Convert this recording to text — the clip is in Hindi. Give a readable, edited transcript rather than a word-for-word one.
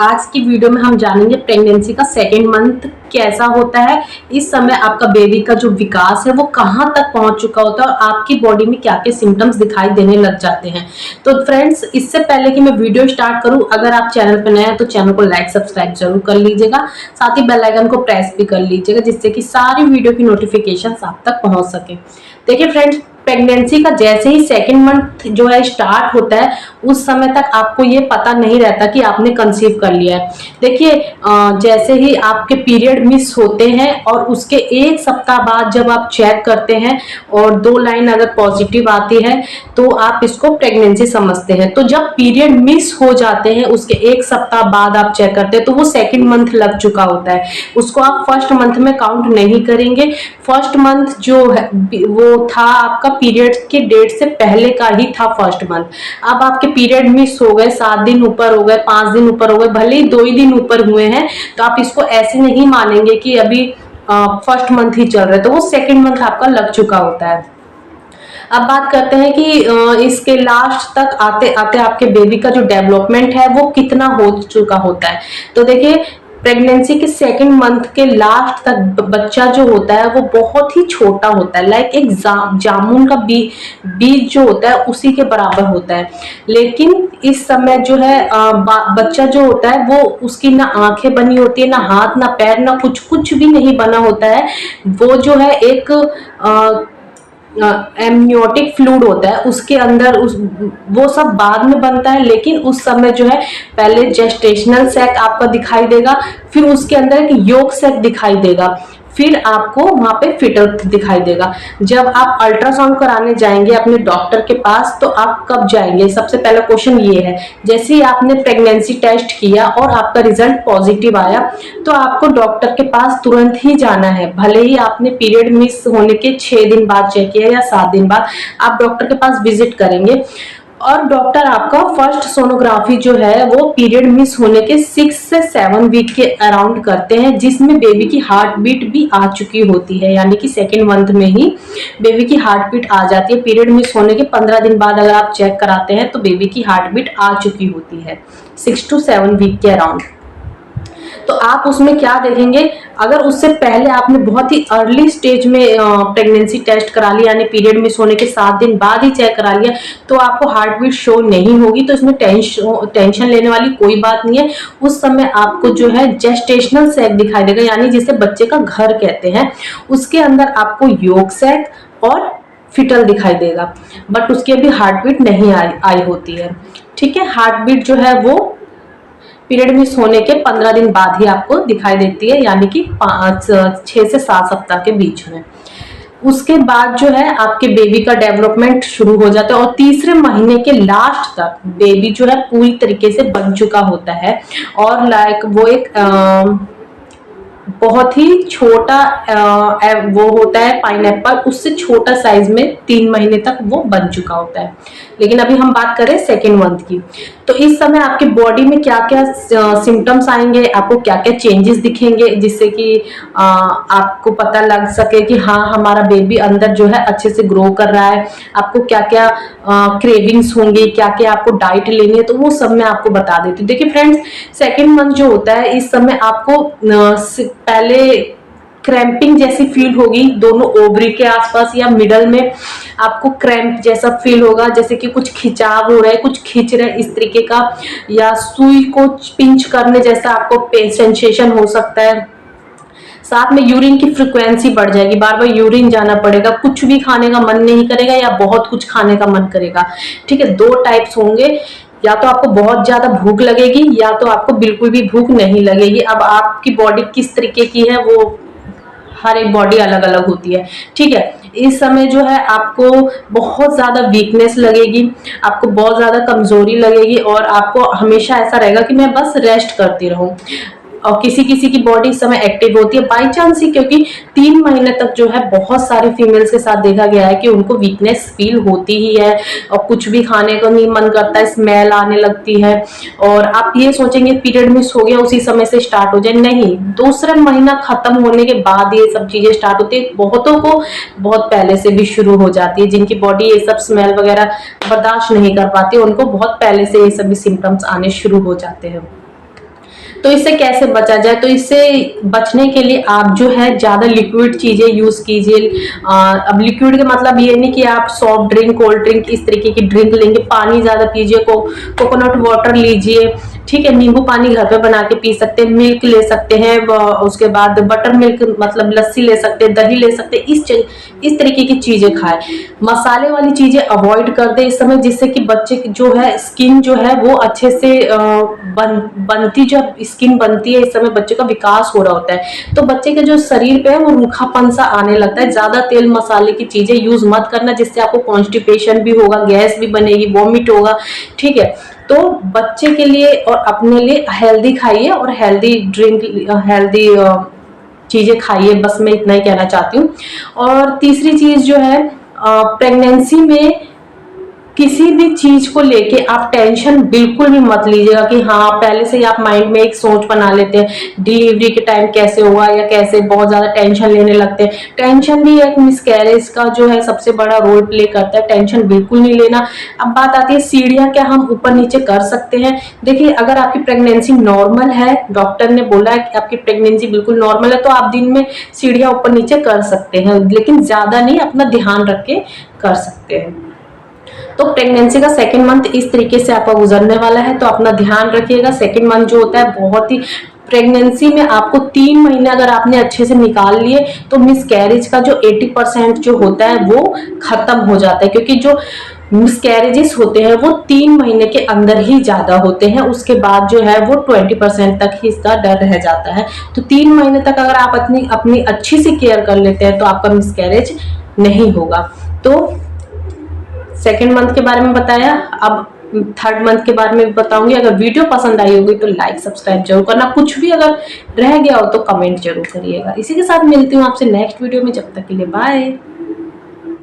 आज की वीडियो में हम जानेंगे प्रेगनेंसी का सेकेंड मंथ कैसा होता है। इस समय आपका बेबी का जो विकास है वो कहाँ तक पहुंच चुका होता है और आपकी बॉडी में क्या क्या सिम्टम्स दिखाई देने लग जाते हैं। तो फ्रेंड्स, इससे पहले कि मैं वीडियो स्टार्ट करूं, अगर आप चैनल पर नए हैं तो चैनल को लाइक सब्सक्राइब जरूर कर लीजिएगा। साथ ही बेल आइकन को प्रेस भी कर लीजिएगा जिससे कि सारी वीडियो की नोटिफिकेशन आप तक पहुंच सके। देखिए फ्रेंड्स, प्रेगनेंसी का जैसे ही सेकेंड मंथ जो है स्टार्ट होता है उस समय तक आपको ये पता नहीं रहता कि आपने कंसीव कर लिया है। देखिए, जैसे ही आपके पीरियड मिस होते हैं और उसके एक सप्ताह बाद जब आप चेक करते हैं और 2 लाइन अगर पॉजिटिव आती है तो आप इसको प्रेगनेंसी समझते हैं। तो जब पीरियड मिस हो जाते हैं उसके एक सप्ताह बाद आप चेक करते हैं तो वो सेकेंड मंथ लग चुका होता है। उसको आप फर्स्ट मंथ में काउंट नहीं करेंगे। फर्स्ट मंथ जो है वो था आपका पीरियड के डेट से पहले का ही था फर्स्ट मंथ। अब आपके पीरियड मिस हो गए, 7 दिन ऊपर हो गए, 5 दिन ऊपर हो गए, भले ही 2 ही दिन ऊपर हुए हैं, तो आप इसको ऐसे नहीं मानेंगे कि अभी फर्स्ट मंथ ही चल रहा है, तो वो सेकेंड मंथ आपका लग चुका होता है। अब बात करते हैं कि इसके लास्ट तक आते आते आपके बेबी का जो डेवलपमेंट है वो कितना हो चुका होता है। तो देखिए, प्रेगनेंसी के सेकेंड मंथ के लास्ट तक बच्चा जो होता है वो बहुत ही छोटा होता है, लाइक एक जामुन का बीज जो होता है उसी के बराबर होता है। लेकिन इस समय जो है बच्चा जो होता है वो उसकी ना आंखें बनी होती है, ना हाथ, ना पैर, ना कुछ भी नहीं बना होता है। वो जो है एक एमनियोटिक फ्लूइड होता है उसके अंदर, वो सब बाद में बनता है। लेकिन उस समय जो है पहले जेस्टेशनल सैक आपका दिखाई देगा, फिर उसके अंदर एक योक सैक दिखाई देगा, फिर आपको वहां पे फिटर दिखाई देगा। जब आप अल्ट्रासाउंड कराने जाएंगे अपने डॉक्टर के पास तो आप कब जाएंगे, सबसे पहला क्वेश्चन ये है। जैसे ही आपने प्रेगनेंसी टेस्ट किया और आपका रिजल्ट पॉजिटिव आया तो आपको डॉक्टर के पास तुरंत ही जाना है। भले ही आपने पीरियड मिस होने के 6 दिन बाद चेक किया या 7 दिन बाद, आप डॉक्टर के पास विजिट करेंगे और डॉक्टर आपका फर्स्ट सोनोग्राफी जो है वो पीरियड मिस होने के 6 से 7 वीक के अराउंड करते हैं, जिसमें बेबी की हार्ट बीट भी आ चुकी होती है। यानी कि सेकेंड मंथ में ही बेबी की हार्ट बीट आ जाती है। पीरियड मिस होने के 15 दिन बाद अगर आप चेक कराते हैं तो बेबी की हार्ट बीट आ चुकी होती है 6 to 7 वीक के अराउंड। तो आप उसमें क्या देखेंगे, अगर उससे पहले आपने बहुत ही अर्ली स्टेज में प्रेगनेंसी टेस्ट करा लिया, यानी पीरियड मिस होने के 7 दिन बाद ही चेक करा लिया, तो आपको हार्ट बीट शो नहीं होगी। तो इसमें टेंशन लेने वाली कोई बात नहीं है। उस समय आपको जो है जेस्टेशनल सैक दिखाई देगा, यानी जिसे बच्चे का घर कहते हैं, उसके अंदर आपको योक सैक और फिटल दिखाई देगा, बट उसकी अभी हार्ट बीट नहीं आई होती है। ठीक है, हार्ट बीट जो है वो पीरियड मिस होने के 15 दिन बाद ही आपको दिखाई देती है, यानी कि 6 से 7 सप्ताह के बीच में। उसके बाद जो है आपके बेबी का डेवलपमेंट शुरू हो जाता है और तीसरे महीने के लास्ट तक बेबी जो है पूरी तरीके से बन चुका होता है और लाइक वो एक बहुत ही छोटा वो होता है पाइनएप्पल, उससे छोटा साइज में 3 महीने तक वो बन चुका होता है। लेकिन अभी हम बात करें सेकेंड मंथ की, तो इस समय आपकी बॉडी में क्या क्या सिम्टम्स आएंगे, आपको क्या क्या चेंजेस दिखेंगे, जिससे कि आपको पता लग सके कि हाँ हमारा बेबी अंदर जो है अच्छे से ग्रो कर रहा है। आपको क्या क्या क्रेविंग्स होंगी, क्या क्या आपको डाइट लेनी है, तो वो सब मैं आपको बता देती हूँ। देखिए फ्रेंड्स, सेकेंड मंथ जो होता है इस समय आपको पहले क्रैम्पिंग जैसी फील होगी दोनों ओवरी के आसपास या मिडल में, आपको क्रैम्प जैसा फील होगा, जैसे कि कुछ खिंचाव हो रहा है, कुछ खींच रहे हैं इस तरीके का, या सुई को पिंच करने जैसा आपको सेंसेशन हो सकता है। साथ में यूरिन की फ्रिक्वेंसी बढ़ जाएगी, बार बार यूरिन जाना पड़ेगा, कुछ भी खाने का मन नहीं करेगा या बहुत कुछ खाने का मन करेगा। ठीक है, 2 टाइप्स होंगे, या तो आपको बहुत ज्यादा भूख लगेगी या तो आपको बिल्कुल भी भूख नहीं लगेगी। अब आपकी बॉडी किस तरीके की है वो हर एक बॉडी अलग अलग होती है। ठीक है, इस समय जो है आपको बहुत ज्यादा वीकनेस लगेगी, आपको बहुत ज्यादा कमजोरी लगेगी और आपको हमेशा ऐसा रहेगा कि मैं बस रेस्ट करती रहूं। और किसी किसी की बॉडी इस समय एक्टिव होती है बाई चांस ही, क्योंकि 3 महीने तक जो है बहुत सारी फीमेल्स के साथ देखा गया है कि उनको वीकनेस फील होती ही है और कुछ भी खाने को नहीं मन करता है, स्मेल आने लगती है। और आप ये सोचेंगे पीरियड मिस हो गया उसी समय से स्टार्ट हो जाए, नहीं, दूसरा महीना खत्म होने के बाद ये सब चीजें स्टार्ट होती है। बहुतों को बहुत पहले से भी शुरू हो जाती है, जिनकी बॉडी ये सब स्मेल वगैरह बर्दाश्त नहीं कर पाती, उनको बहुत पहले से ये सभी सिम्टम्स आने शुरू हो जाते हैं। तो इससे कैसे बचा जाए? तो इससे बचने के लिए आप जो है ज्यादा लिक्विड चीजें यूज कीजिए। अब लिक्विड का मतलब ये नहीं कि आप सॉफ्ट ड्रिंक, कोल्ड ड्रिंक, इस तरीके की ड्रिंक लेंगे। पानी ज्यादा पीजिए, कोकोनट वाटर लीजिए, ठीक है। नींबू पानी घर पे बना के पी सकते हैं, मिल्क ले सकते हैं, उसके बाद बटर मिल्क मतलब लस्सी ले सकते हैं, दही ले सकते हैं। इस तरीके की चीजें खाएं। मसाले वाली चीजें अवॉइड कर दे इस समय, जिससे कि बच्चे की जो है स्किन जो है वो अच्छे से बनती, जब स्किन बनती है इस समय बच्चे का विकास हो रहा होता है, तो बच्चे के जो शरीर पे है वो रूखापन सा आने लगता है। ज्यादा तेल मसाले की चीजें यूज मत करना, जिससे आपको कॉन्स्टिपेशन भी होगा, गैस भी बनेगी, वॉमिट होगा, ठीक है। तो बच्चे के लिए और अपने लिए हेल्दी खाइए और हेल्दी ड्रिंक, हेल्दी चीजें खाइए, बस मैं इतना ही कहना चाहती हूँ। और तीसरी चीज जो है, प्रेगनेंसी में किसी भी चीज को लेके आप टेंशन बिल्कुल भी मत लीजिएगा कि हाँ, पहले से ही आप माइंड में एक सोच बना लेते हैं डिलीवरी के टाइम कैसे होगा या कैसे, बहुत ज्यादा टेंशन लेने लगते हैं। टेंशन भी एक मिसकैरेज का जो है सबसे बड़ा रोल प्ले करता है, टेंशन बिल्कुल नहीं लेना। अब बात आती है सीढ़ियां क्या हम ऊपर नीचे कर सकते हैं? देखिए, अगर आपकी प्रेगनेंसी नॉर्मल है, डॉक्टर ने बोला है कि आपकी प्रेगनेंसी बिल्कुल नॉर्मल है, तो आप दिन में सीढ़ियां ऊपर नीचे कर सकते हैं, लेकिन ज्यादा नहीं, अपना ध्यान रख के कर सकते हैं। तो प्रेगनेंसी का सेकंड मंथ इस तरीके से आपका गुजरने वाला है, तो अपना ध्यान रखिएगा। सेकंड मंथ जो होता है बहुत ही, प्रेगनेंसी में आपको 3 महीने अगर आपने अच्छे से निकाल लिए तो मिसकैरेज का जो 80% जो होता है वो खत्म हो जाता है, क्योंकि जो मिसकैरेजेस होते हैं वो 3 महीने के अंदर ही ज्यादा होते हैं, उसके बाद जो है वो 20% तक ही इसका डर रह जाता है। तो 3 महीने तक अगर आप अपनी अच्छी सी केयर कर लेते हैं तो आपका मिसकैरेज नहीं होगा। तो सेकेंड मंथ के बारे में बताया, अब थर्ड मंथ के बारे में बताऊंगी। अगर वीडियो पसंद आई होगी तो लाइक सब्सक्राइब जरूर करना, कुछ भी अगर रह गया हो तो कमेंट जरूर करिएगा। इसी के साथ मिलती हूँ आपसे नेक्स्ट वीडियो में, जब तक के लिए बाय।